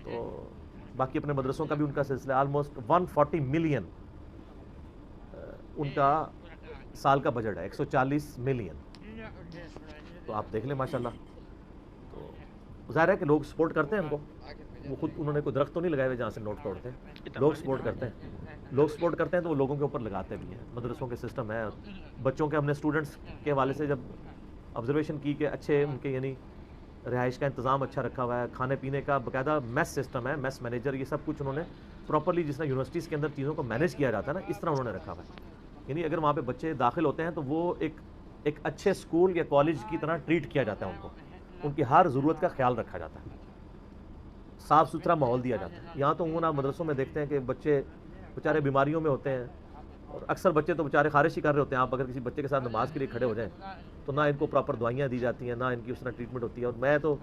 تو باقی اپنے مدرسوں کا بھی ان کا سلسلہ، آلموسٹ 140 ملین ان کا سال کا بجٹ ہے، 140 ملین. تو آپ دیکھ لیں ماشاءاللہ. تو ظاہر ہے کہ لوگ سپورٹ کرتے ہیں ہم کو، وہ خود انہوں نے کوئی درخت تو نہیں لگائے ہوئے جہاں سے نوٹ توڑتے ہیں. لوگ سپورٹ کرتے ہیں, لوگ سپورٹ کرتے ہیں تو وہ لوگوں کے اوپر لگاتے بھی ہیں. مدرسوں کے سسٹم ہے, بچوں کے ہم نے اسٹوڈنٹس کے حوالے سے جب آبزرویشن کی کہ اچھے ان کے یعنی رہائش کا انتظام اچھا رکھا ہوا ہے, کھانے پینے کا باقاعدہ میس سسٹم ہے, میس مینیجر, یہ سب کچھ انہوں نے پراپرلی جس طرح یونیورسٹیز کے اندر چیزوں کو مینیج کیا جاتا ہے نا, اس طرح انہوں نے رکھا ہوا ہے. یعنی اگر وہاں پہ بچے داخل ہوتے ہیں تو وہ ایک اچھے اسکول یا کالج کی طرح ٹریٹ کیا جاتا ہے ان کو, ان کی ہر ضرورت کا خیال رکھا جاتا ہے, صاف ستھرا ماحول دیا جاتا ہے. یہاں تو عموماً مدرسوں میں دیکھتے ہیں کہ بچے بیچارے بیماریوں میں ہوتے ہیں, اور اکثر بچے تو بیچارے خارش ہی کر رہے ہوتے ہیں. آپ اگر کسی بچے کے ساتھ نماز کے لیے کھڑے ہو جائیں تو نہ ان کو پراپر دوائیاں دی جاتی ہیں, نہ ان کی اس طرح ٹریٹمنٹ ہوتی ہے. اور میں تو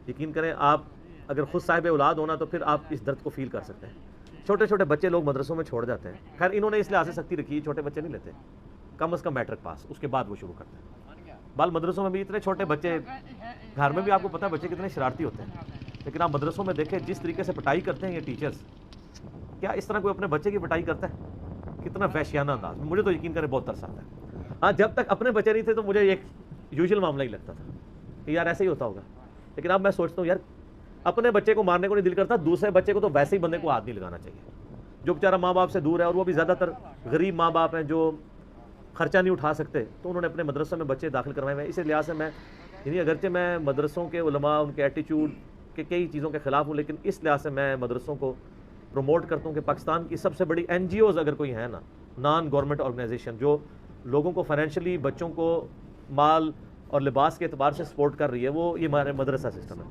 یقین کریں, آپ اگر خود صاحب اولاد ہونا تو پھر آپ اس درد کو فیل کر سکتے ہیں. چھوٹے چھوٹے بچے لوگ مدرسوں میں چھوڑ جاتے ہیں. خیر انہوں نے اس لحاظ سے سختی رکھی ہے, چھوٹے بچے نہیں لیتے, کم از کم میٹرک پاس, اس کے بعد وہ شروع کرتے ہیں. بال مدرسوں میں بھی اتنے چھوٹے بچے, گھر میں بھی آپ کو پتہ ہے بچے کتنے شرارتی ہوتے ہیں, لیکن آپ مدرسوں میں دیکھیں جس طریقے سے پٹائی کرتے ہیں یہ ٹیچرز, کیا اس طرح کوئی اپنے بچے کی پٹائی کرتا ہے؟ کتنا وحشیانہ انداز. مجھے تو یقین کریں بہت ترس آتا ہے. ہاں جب تک اپنے بچے نہیں تھے تو مجھے ایک یوزول معاملہ ہی لگتا تھا کہ یار ایسے ہی ہوتا ہوگا, لیکن اب میں سوچتا ہوں یار اپنے بچے کو مارنے کو نہیں دل کرتا, دوسرے بچے کو تو ویسے ہی بندے کو ہاتھ نہیں لگانا چاہیے جو بیچارہ ماں باپ سے دور ہے, اور وہ بھی زیادہ تر غریب ماں باپ ہیں جو خرچہ نہیں اٹھا سکتے, تو انہوں نے اپنے مدرسوں میں بچے داخل کروائے ہوئے ہیں. اس لحاظ سے میں یعنی اگرچہ میں مدرسوں کے علماء, ان کے ایٹیچیوڈ کے کئی چیزوں کے خلاف ہوں, لیکن اس لحاظ سے میں مدرسوں کو پروموٹ کرتا ہوں کہ پاکستان کی سب سے بڑی این جی اوز اگر کوئی ہے نا, نان گورنمنٹ آرگنائزیشن جو لوگوں کو فائنینشلی, بچوں کو مال اور لباس کے اعتبار سے سپورٹ کر رہی ہے, وہ یہ ہمارے مدرسہ سسٹم ہے.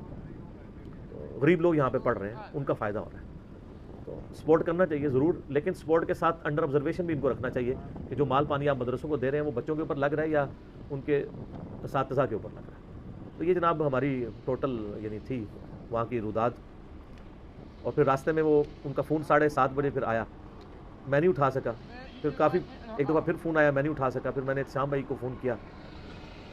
غریب لوگ یہاں پہ پڑھ رہے ہیں, ان کا فائدہ ہو رہا ہے, تو سپورٹ کرنا چاہیے ضرور, لیکن سپورٹ کے ساتھ انڈر آبزرویشن بھی ان کو رکھنا چاہیے کہ جو مال پانی آپ مدرسوں کو دے رہے ہیں وہ بچوں کے اوپر لگ رہا ہے یا ان کے اساتذہ کے اوپر لگ رہا ہے. تو یہ جناب ہماری ٹوٹل یعنی تھی وہاں کی روداد. اور پھر راستے میں وہ ان کا فون 7:30 بجے پھر آیا, میں نہیں اٹھا سکا, پھر کافی ایک دفعہ پھر فون آیا, میں نہیں اٹھا سکا. پھر میں نے شام بھائی کو فون کیا,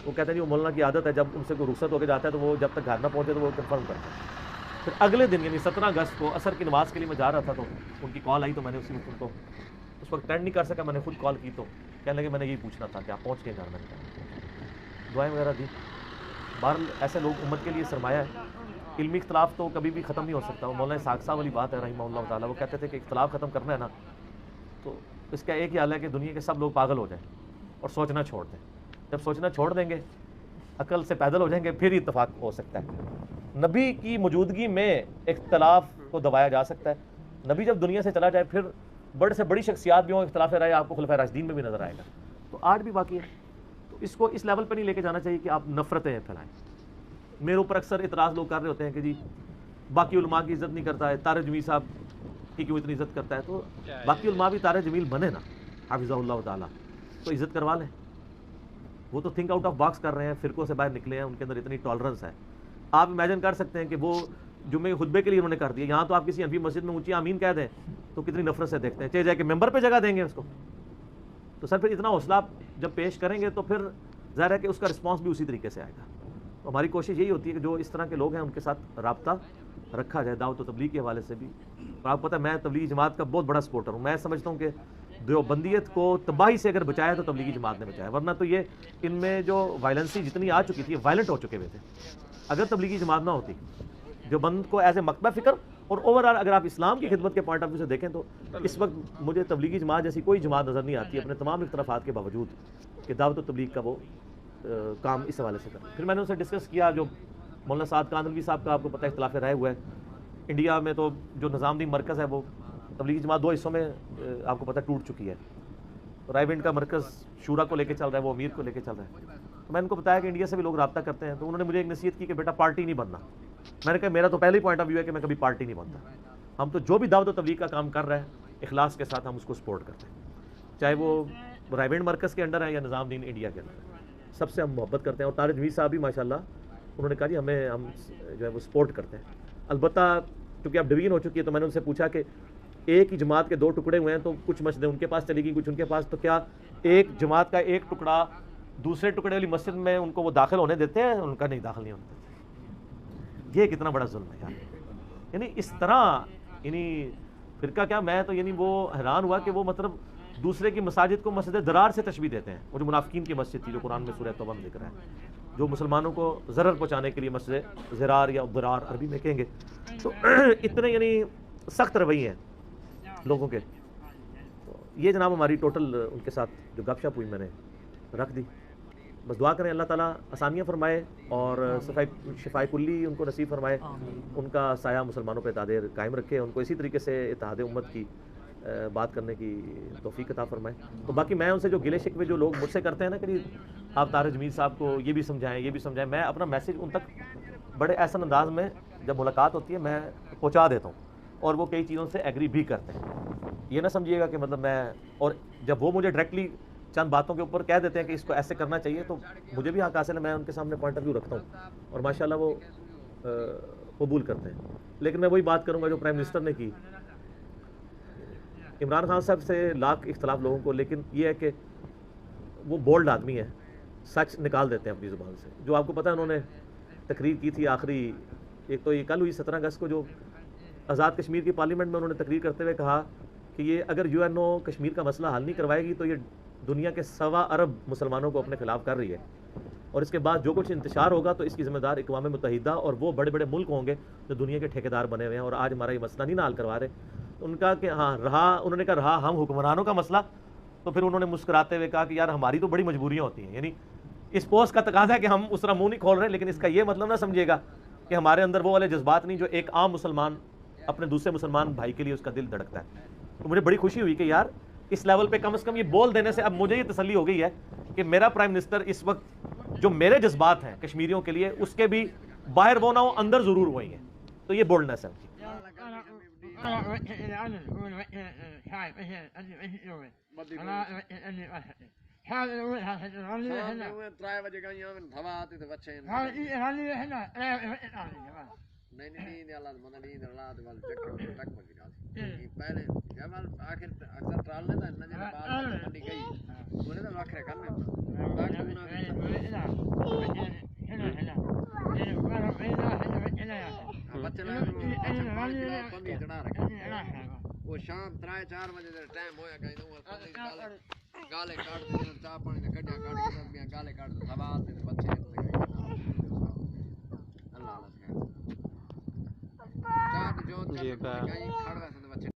وہ کہتے ہیں وہ مولانا کی عادت ہے جب ان سے کوئی رخصت ہو کے جاتا ہے تو وہ جب تک گھر نہ پہنچے تو وہ کنفرم کرتا ہے. پھر اگلے دن یعنی 17 اگست کو عصر کی نماز کے لیے میں جا رہا تھا تو ان کی کال آئی, تو میں نے اسی وقت ان کو اس وقت اٹینڈ نہیں کر سکا, میں نے خود کال کی تو کہنے لگے میں نے یہی پوچھنا تھا کہ آپ پہنچ گئے گھر. میں نے دعائیں وغیرہ دی. بہرحال ایسے لوگ امت کے لیے سرمایہ ہے. علمی اختلاف تو کبھی بھی ختم نہیں ہو سکتا. وہ مولانا اسحاق صاحب والی بات ہے رحمہ اللہ تعالیٰ, وہ کہتے تھے کہ اختلاف ختم کرنا ہے نا تو اس کا ایک ہی حال ہے کہ دنیا کے سب لوگ پاگل ہو جائیں اور سوچنا چھوڑ دیں. جب سوچنا چھوڑ دیں گے, عقل سے پیدل ہو جائیں گے, پھر اتفاق ہو سکتا ہے. نبی کی موجودگی میں اختلاف کو دبایا جا سکتا ہے. نبی جب دنیا سے چلا جائے پھر بڑے سے بڑی شخصیات بھی ہوں, اختلاف رائے آپ کو خلفائے راشدین میں بھی نظر آئے گا. تو آج بھی باقی ہے, تو اس کو اس لیول پہ نہیں لے کے جانا چاہیے کہ آپ نفرتیں پھیلائیں. میرے اوپر اکثر اعتراض لوگ کر رہے ہوتے ہیں کہ جی باقی علماء کی عزت نہیں کرتا ہے, طارق جمیل صاحب کی کیوں اتنی عزت کرتا ہے. تو باقی علماء بھی طارق جمیل بنے نا حافظہ اللہ تعالیٰ, تو عزت کروا لیں. وہ تو تھنک آؤٹ آف باکس کر رہے ہیں, فرقوں سے باہر نکلے ہیں, ان کے اندر اتنی ٹالرنس ہے. آپ امیجن کر سکتے ہیں کہ وہ جمعے خطبے کے لیے انہوں نے کر دیا, یہاں تو آپ کسی حنفی مسجد میں اونچی آمین کہہ دیں تو کتنی نفرت سے دیکھتے ہیں, چاہے جا کے ممبر پہ جگہ دیں گے اس کو. تو سر پھر اتنا حوصلہ آپ جب پیش کریں گے تو پھر ظاہر ہے کہ اس کا رسپانس بھی اسی طریقے سے آئے گا. تو ہماری کوشش یہی ہوتی ہے کہ جو اس طرح کے لوگ ہیں ان کے ساتھ رابطہ رکھا جائے, دعوت و تبلیغ کے حوالے سے بھی. اور آپ کو پتہ ہے میں تبلیغی جماعت کا بہت بڑا سپورٹر ہوں. میں سمجھتا ہوں کہ دیوبندیت کو تباہی سے اگر بچایا تو تبلیغی جماعت نے بچایا, ورنہ تو یہ ان میں جو وائلنسی جتنی آ چکی تھی, وائلنٹ ہو چکے ہوئے تھے. اگر تبلیغی جماعت نہ ہوتی, جو بند کو ایز اے مکتبہ فکر اور اوور آل اگر آپ اسلام کی خدمت کے پوائنٹ آف ویو سے دیکھیں تو اس وقت مجھے تبلیغی جماعت جیسی کوئی جماعت نظر نہیں آتی اپنے تمام اختلافات کے باوجود کہ دعوت و تبلیغ کا وہ کام اس حوالے سے کریں. پھر میں نے ان سے ڈسکس کیا, جو مولانا سعد کاندھلوی صاحب کا آپ کو پتہ ہے اختلاف رائے ہوا ہے. انڈیا میں تو جو نظام دین مرکز ہے وہ تبلیغی جماعت 2 حصوں میں آپ کو پتہ ٹوٹ چکی ہے. رائے ونڈ کا مرکز شورا کو لے کے چل رہا ہے, وہ امیر کو لے کے چل رہا ہے. تو میں ان کو بتایا کہ انڈیا سے بھی لوگ رابطہ کرتے ہیں, تو انہوں نے مجھے ایک نصیحت کی کہ بیٹا پارٹی نہیں بننا. میں نے کہا میرا تو پہلے ہی پوائنٹ آف ویو ہے کہ میں کبھی پارٹی نہیں بنتا. ہم تو جو بھی دعوت و تبلیغ کا کام کر رہے ہیں اخلاص کے ساتھ ہم اس کو سپورٹ کرتے ہیں, چاہے وہ رائے ونڈ مرکز کے انڈر ہے یا نظام دین انڈیا کے اندر, سب سے ہم محبت کرتے ہیں. اور طارق جمیل صاحب بھی ماشاءاللہ انہوں نے کہا جی ہم جو ہے وہ سپورٹ کرتے ہیں. البتہ کیونکہ اب ڈویژن ہو چکی ہے تو میں نے ان سے پوچھا کہ ایک ہی جماعت کے 2 ٹکڑے ہوئے ہیں, تو کچھ مسجدیں ان کے پاس چلی گئی, کچھ ان کے پاس, تو کیا ایک جماعت کا ایک ٹکڑا دوسرے ٹکڑے والی مسجد میں ان کو وہ داخل ہونے دیتے ہیں؟ ان کا نہیں, داخل نہیں ہونے دیتے. یہ کتنا بڑا ظلم ہے یار. یعنی اس طرح یعنی فرقہ کیا, میں تو یعنی وہ حیران ہوا کہ وہ مطلب دوسرے کی مساجد کو مسجد درار سے تشبیہ دیتے ہیں. وہ جو منافقین کی مسجد تھی جو قرآن میں سورہ توبہ میں ذکر ہے, جو مسلمانوں کو ضرر پہنچانے کے لیے مسئلے ضرار یا ضرار عربی میں کہیں گے. تو اتنے یعنی سخت رویے ہیں لوگوں کے. یہ جناب ہماری ٹوٹل ان کے ساتھ جو گپ شپ ہوئی میں نے رکھ دی. بس دعا کریں اللہ تعالیٰ آسانیاں فرمائے اور شفاء کلی ان کو نصیب فرمائے, ان کا سایہ مسلمانوں پہ اتحاد قائم رکھے, ان کو اسی طریقے سے اتحاد امت کی بات کرنے کی توفیق عطا فرمائے. تو باقی میں ان سے جو گلے شکوے جو لوگ مجھ سے کرتے ہیں نا کہ آپ طاہر جمیل صاحب کو یہ بھی سمجھائیں یہ بھی سمجھائیں, میں اپنا میسیج ان تک بڑے احسن انداز میں جب ملاقات ہوتی ہے میں پہنچا دیتا ہوں, اور وہ کئی چیزوں سے ایگری بھی کرتے ہیں. یہ نہ سمجھیے گا کہ مطلب میں, اور جب وہ مجھے ڈائریکٹلی چند باتوں کے اوپر کہہ دیتے ہیں کہ اس کو ایسے کرنا چاہیے تو مجھے بھی حق حاصل ہے, میں ان کے سامنے پوائنٹ آف ویو رکھتا ہوں اور ماشاءاللہ وہ قبول کرتے ہیں. لیکن میں وہی بات کروں گا جو پرائم منسٹر نے کی. عمران خان صاحب سے لاکھ اختلاف لوگوں کو, لیکن یہ ہے کہ وہ بولڈ آدمی ہے, سچ نکال دیتے ہیں اپنی زبان سے. جو آپ کو پتہ ہے انہوں نے تقریر کی تھی آخری, ایک تو یہ کل ہوئی 17 اگست کو, جو آزاد کشمیر کی پارلیمنٹ میں انہوں نے تقریر کرتے ہوئے کہا کہ یہ اگر یو این او کشمیر کا مسئلہ حل نہیں کروائے گی تو یہ دنیا کے 1.25 ارب مسلمانوں کو اپنے خلاف کر رہی ہے, اور اس کے بعد جو کچھ انتشار ہوگا تو اس کی ذمہ دار اقوام متحدہ اور وہ بڑے بڑے ملک ہوں گے جو دنیا کے ٹھیکیدار بنے ہوئے ہیں اور آج ہمارا یہ مسئلہ نہیں نہ حل کروا رہے. ان کا کہ ہاں رہا, انہوں نے کہا رہا ہم حکمرانوں کا مسئلہ, تو پھر انہوں نے مسکراتے ہوئے کہا کہ یار ہماری تو بڑی مجبوریاں ہوتی ہیں. یعنی اس پوسٹ کا تقاضا ہے کہ ہم اس طرح منہ نہیں کھول رہے, لیکن اس کا یہ مطلب نہ سمجھیے گا کہ ہمارے اندر وہ والے جذبات نہیں جو ایک عام مسلمان اپنے دوسرے مسلمان بھائی کے لیے اس کا دل دھڑکتا ہے. تو مجھے بڑی خوشی ہوئی کہ یار اس لیول پہ کم از کم یہ بول دینے سے اب مجھے یہ تسلی ہو گئی ہے کہ میرا پرائم منسٹر اس وقت جو میرے جذبات ہیں کشمیریوں کے لیے اس کے بھی باہر وہ نہ ہو اندر ضرور وہی ہیں. تو یہ بولڈنس ہے ان کی. پہلے آخر اکثر ٹرال لیتا ہے منڈی گئی انہیں تو وکھرے کرنے وہ شام 3-4 بجے ٹائم ہویا گالے کاٹ چاہ پانی کڈیا کاٹ گالے کاٹ سوال بچے اللہ